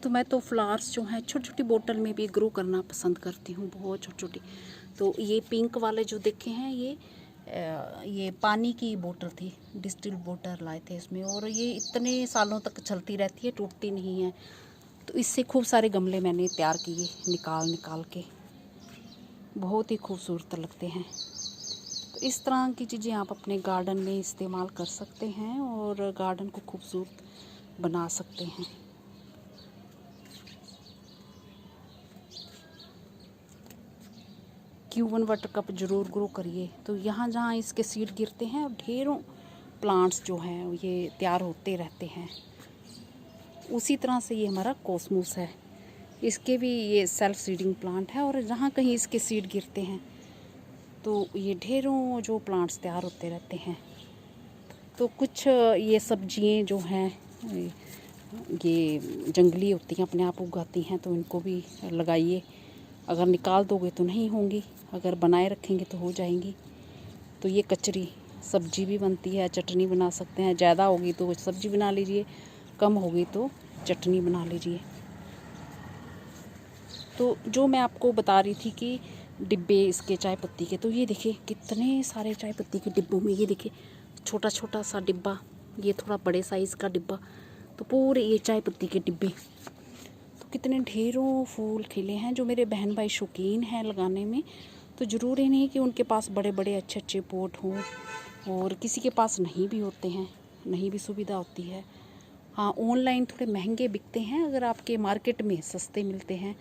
तो मैं तो फ्लावर्स जो हैं छोटी छोटी बोतल में भी ग्रो करना पसंद करती हूँ, बहुत छोटी छोटी। तो ये पिंक वाले जो देखे हैं ये पानी की बोतल थी, डिस्टिल वाटर लाए थे इसमें, और ये इतने सालों तक चलती रहती है, टूटती नहीं है। तो इससे खूब सारे गमले मैंने तैयार किए निकाल निकाल के, बहुत ही खूबसूरत लगते हैं। तो इस तरह की चीज़ें आप अपने गार्डन में इस्तेमाल कर सकते हैं और गार्डन को खूबसूरत बना सकते हैं। Q1 वाटर कप ज़रूर ग्रो करिए। तो यहाँ जहाँ इसके सीड गिरते हैं ढेरों प्लांट्स जो हैं ये तैयार होते रहते हैं। उसी तरह से ये हमारा कॉस्मोस है, इसके भी ये सेल्फ सीडिंग प्लांट है, और जहाँ कहीं इसके सीड गिरते हैं तो ये ढेरों जो प्लांट्स तैयार होते रहते हैं। तो कुछ ये सब्जियाँ जो हैं ये जंगली होती हैं, अपने आप उगाती हैं, तो इनको भी लगाइए। अगर निकाल दोगे तो नहीं होंगी, अगर बनाए रखेंगे तो हो जाएंगी। तो ये कचरी सब्जी भी बनती है, चटनी बना सकते हैं। ज़्यादा होगी तो सब्जी बना लीजिए, कम होगी तो चटनी बना लीजिए। तो जो मैं आपको बता रही थी कि डिब्बे इसके चाय पत्ती के, तो ये देखिए कितने सारे चाय पत्ती के डिब्बों में, ये देखिए छोटा छोटा सा डिब्बा, ये थोड़ा बड़े साइज़ का डिब्बा, तो पूरे ये चाय पत्ती के डिब्बे। तो कितने ढेरों फूल खिले हैं। जो मेरे बहन भाई शौकीन हैं लगाने में, तो ज़रूरी नहीं कि उनके पास बड़े बड़े अच्छे अच्छे पॉट हों, और किसी के पास नहीं भी होते हैं, नहीं भी सुविधा होती है। हाँ, ऑनलाइन थोड़े महंगे बिकते हैं, अगर आपके मार्केट में सस्ते मिलते हैं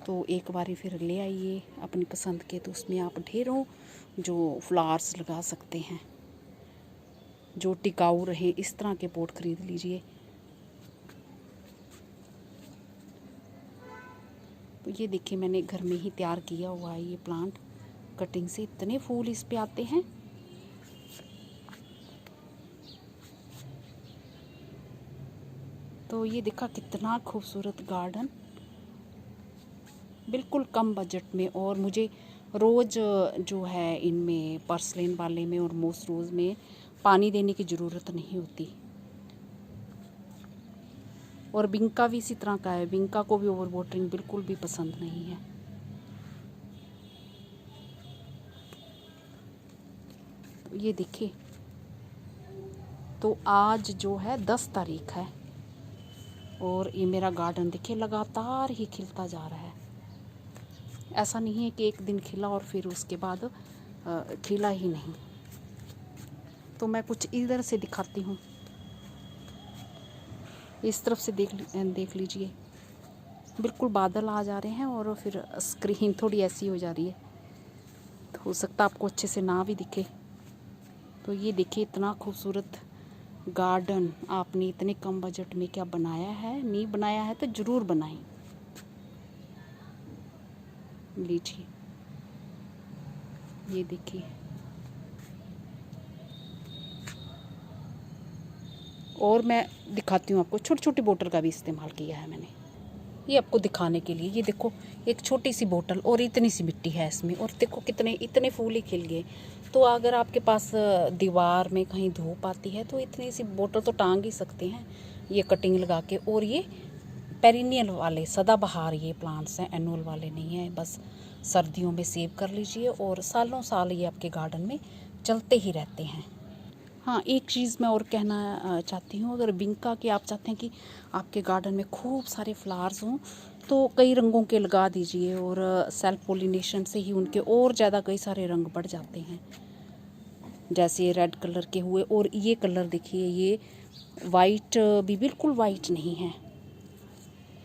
तो एक बारी फिर ले आइए अपनी पसंद के। तो उसमें आप ढेरों जो फ्लावर्स लगा सकते हैं जो टिकाऊ रहे, इस तरह के पॉट खरीद लीजिए। तो ये देखिए मैंने घर में ही तैयार किया हुआ है ये प्लांट, कटिंग से इतने फूल इस पे आते हैं। तो ये देखा कितना खूबसूरत गार्डन, बिल्कुल कम बजट में। और मुझे रोज़ जो है इनमें पर्सलिन वाले में और मोस रोज़ में पानी देने की ज़रूरत नहीं होती। और बिंका भी इसी तरह का है, बिंका को भी ओवर वाटरिंग बिल्कुल भी पसंद नहीं है। तो ये देखिए, तो आज जो है 10 तारीख है, और ये मेरा गार्डन देखिए लगातार ही खिलता जा रहा है। ऐसा नहीं है कि एक दिन खिला और फिर उसके बाद खिला ही नहीं। तो मैं कुछ इधर से दिखाती हूँ, इस तरफ से देख लीजिए, बिल्कुल बादल आ जा रहे हैं और फिर स्क्रीन थोड़ी ऐसी हो जा रही है, तो हो सकता है आपको अच्छे से ना भी दिखे। तो ये देखिए इतना खूबसूरत गार्डन आपने इतने कम बजट में क्या बनाया है। नहीं बनाया है तो ज़रूर बनाएं। लीजिए, ये देखिए, और मैं दिखाती हूँ आपको, छोटी छोटी बोतल का भी इस्तेमाल किया है मैंने, ये आपको दिखाने के लिए। ये देखो एक छोटी सी बोतल और इतनी सी मिट्टी है इसमें, और देखो कितने इतने फूल ही खिल गए। तो अगर आपके पास दीवार में कहीं धूप आती है तो इतनी सी बोतल तो टांग ही सकते हैं ये कटिंग लगा के। और ये पेरिनियल वाले सदाबहार ये प्लांट्स हैं, एनुअल वाले नहीं हैं। बस सर्दियों में सेव कर लीजिए और सालों साल ये आपके गार्डन में चलते ही रहते हैं। हाँ, एक चीज़ मैं और कहना चाहती हूँ, अगर बिंका के आप चाहते हैं कि आपके गार्डन में खूब सारे फ्लावर्स हों तो कई रंगों के लगा दीजिए, और सेल्फ पोलिनेशन से ही उनके और ज़्यादा कई सारे रंग बढ़ जाते हैं। जैसे रेड कलर के हुए, और ये कलर देखिए, ये वाइट भी बिल्कुल वाइट नहीं है,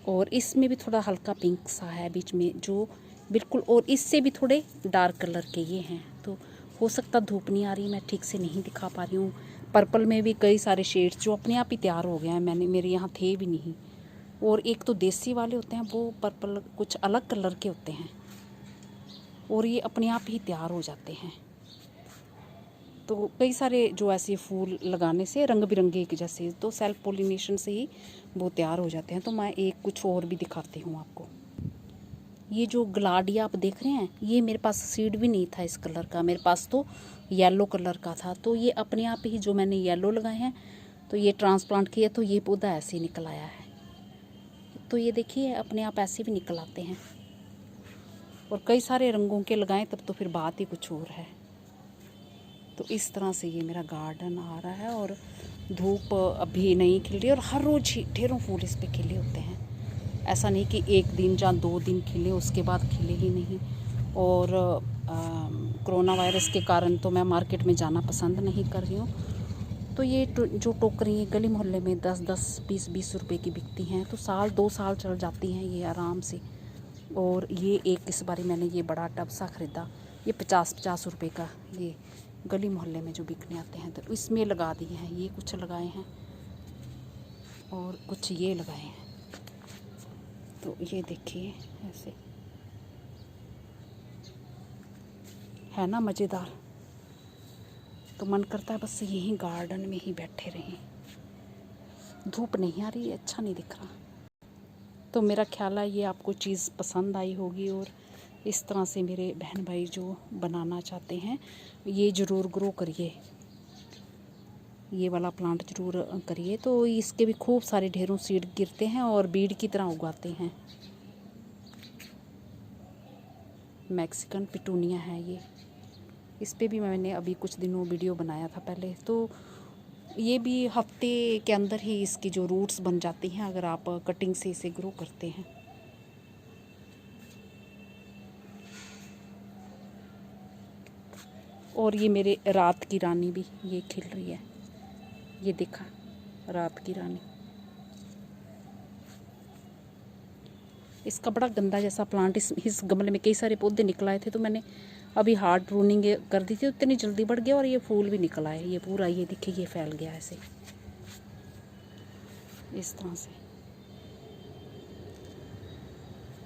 और इसमें भी थोड़ा हल्का पिंक सा है बीच में जो बिल्कुल, और इससे भी थोड़े डार्क कलर के ये हैं। तो हो सकता धूप नहीं आ रही, मैं ठीक से नहीं दिखा पा रही हूँ। पर्पल में भी कई सारे शेड्स जो अपने आप ही तैयार हो गए हैं, मेरे यहाँ थे भी नहीं। और एक तो देसी वाले होते हैं वो पर्पल कुछ अलग कलर के होते हैं, और ये अपने आप ही तैयार हो जाते हैं। तो कई सारे जो ऐसे फूल लगाने से रंग बिरंगे एक जैसे, तो सेल्फ पोलिनेशन से ही वो तैयार हो जाते हैं। तो मैं एक कुछ और भी दिखाती हूँ आपको। ये जो ग्लाडिया आप देख रहे हैं, ये मेरे पास सीड भी नहीं था इस कलर का, मेरे पास तो येलो कलर का था। तो ये अपने आप ही जो मैंने येलो लगाए हैं, तो ये ट्रांसप्लांट किया तो ये पौधा ऐसे ही निकल आया है। तो ये देखिए अपने आप ऐसे भी निकल आते हैं। और कई सारे रंगों के लगाएं तब तो फिर बात ही कुछ और है। तो इस तरह से ये मेरा गार्डन आ रहा है और धूप अभी नहीं खिल रही और हर रोज़ ही ढेरों फूल इस पे खिले होते हैं। ऐसा नहीं कि एक दिन या 2 दिन खिले उसके बाद खिले ही नहीं। और कोरोना वायरस के कारण तो मैं मार्केट में जाना पसंद नहीं कर रही हूँ। तो ये जो टोकरी गली मोहल्ले में 10-10 20-20 रुपए की बिकती हैं तो साल 2 साल चल जाती हैं ये आराम से। और ये एक इस बारी मैंने ये बड़ा टब सा ख़रीदा, ये 50-50 रुपए का, ये गली मोहल्ले में जो बिकने आते हैं तो इसमें लगा दिए हैं। ये कुछ लगाए हैं और कुछ ये लगाए हैं। तो ये देखिए ऐसे है ना मज़ेदार। तो मन करता है बस यहीं गार्डन में ही बैठे रहें। धूप नहीं आ रही है, अच्छा नहीं दिख रहा। तो मेरा ख्याल है ये आपको चीज़ पसंद आई होगी और इस तरह से मेरे बहन भाई जो बनाना चाहते हैं ये ज़रूर ग्रो करिए, ये वाला प्लांट ज़रूर करिए। तो इसके भी खूब सारे ढेरों सीड गिरते हैं और बीड की तरह उगाते हैं। मैक्सिकन पिटूनिया है ये। इस पे भी मैंने अभी कुछ दिनों वीडियो बनाया था पहले। तो ये भी हफ्ते के अंदर ही इसकी जो रूट्स बन जाती हैं अगर आप कटिंग से इसे ग्रो करते हैं। और ये मेरे रात की रानी भी ये खिल रही है, ये देखा रात की रानी। इसका बड़ा गंदा जैसा प्लांट इस गमले में कई सारे पौधे निकल आए थे तो मैंने अभी हार्ड प्रूनिंग कर दी थी, उतनी जल्दी बढ़ गया और ये फूल भी निकल आए। ये पूरा ये देखिए ये फैल गया ऐसे इस तरह से।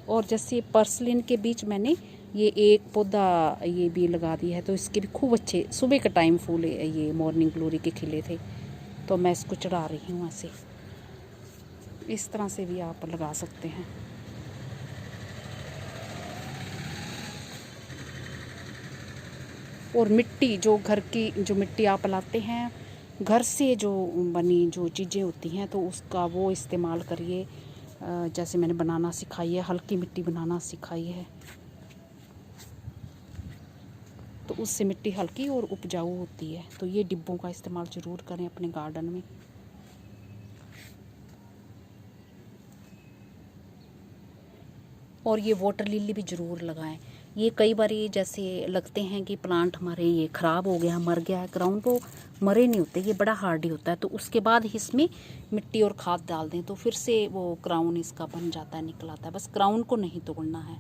और जैसे पर्सलिन के बीच मैंने ये एक पौधा ये भी लगा दिया है तो इसके भी खूब अच्छे सुबह का टाइम फूल ये मॉर्निंग ग्लोरी के खिले थे तो मैं इसको चढ़ा रही हूँ ऐसे। इस तरह से भी आप लगा सकते हैं। और मिट्टी जो घर की जो मिट्टी आप लाते हैं घर से जो बनी जो चीज़ें होती हैं तो उसका वो इस्तेमाल करिए। जैसे मैंने बनाना सिखाई है, हल्की मिट्टी बनाना सिखाई है तो उससे मिट्टी हल्की और उपजाऊ होती है। तो ये डिब्बों का इस्तेमाल ज़रूर करें अपने गार्डन में। और ये वाटर लिली भी ज़रूर लगाएं। ये कई बार ये जैसे लगते हैं कि प्लांट हमारे ये ख़राब हो गया मर गया है, क्राउन को मरे नहीं होते, ये बड़ा हार्डी होता है। तो उसके बाद ही इसमें मिट्टी और खाद डाल दें तो फिर से वो क्राउन इसका बन जाता है, निकल आता है। बस क्राउन को नहीं तोड़ना है।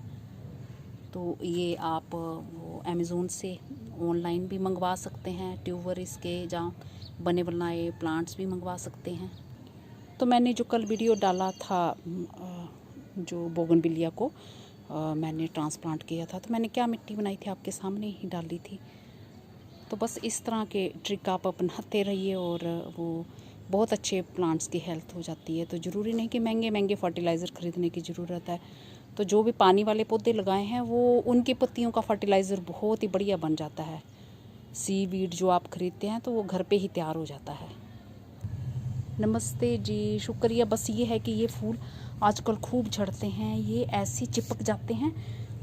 तो ये आप वो अमेज़ोन से ऑनलाइन भी मंगवा सकते हैं, ट्यूबर इसके जहाँ बने बनाए प्लांट्स भी मंगवा सकते हैं। तो मैंने जो कल वीडियो डाला था जो बोगनविलिया को मैंने ट्रांसप्लांट किया था तो मैंने क्या मिट्टी बनाई थी आपके सामने ही डाली थी। तो बस इस तरह के ट्रिक आप अपनाते रहिए और वो बहुत अच्छे प्लांट्स की हेल्थ हो जाती है। तो ज़रूरी नहीं कि महंगे महंगे फर्टिलाइज़र ख़रीदने की ज़रूरत है। तो जो भी पानी वाले पौधे लगाए हैं वो उनकी पत्तियों का फर्टिलाइज़र बहुत ही बढ़िया बन जाता है। सीवीड जो आप ख़रीदते हैं तो वो घर पे ही तैयार हो जाता है। नमस्ते जी, शुक्रिया। बस ये है कि ये फूल आजकल खूब झड़ते हैं, ये ऐसे चिपक जाते हैं,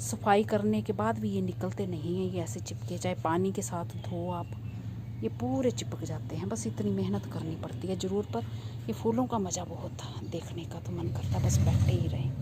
सफाई करने के बाद भी ये निकलते नहीं हैं। ये ऐसे चिपके, चाहे पानी के साथ धो आप, ये पूरे चिपक जाते हैं। बस इतनी मेहनत करनी पड़ती है ज़रूर, पर ये फूलों का मज़ा बहुत था देखने का, तो मन करता बस बैठे ही रहें।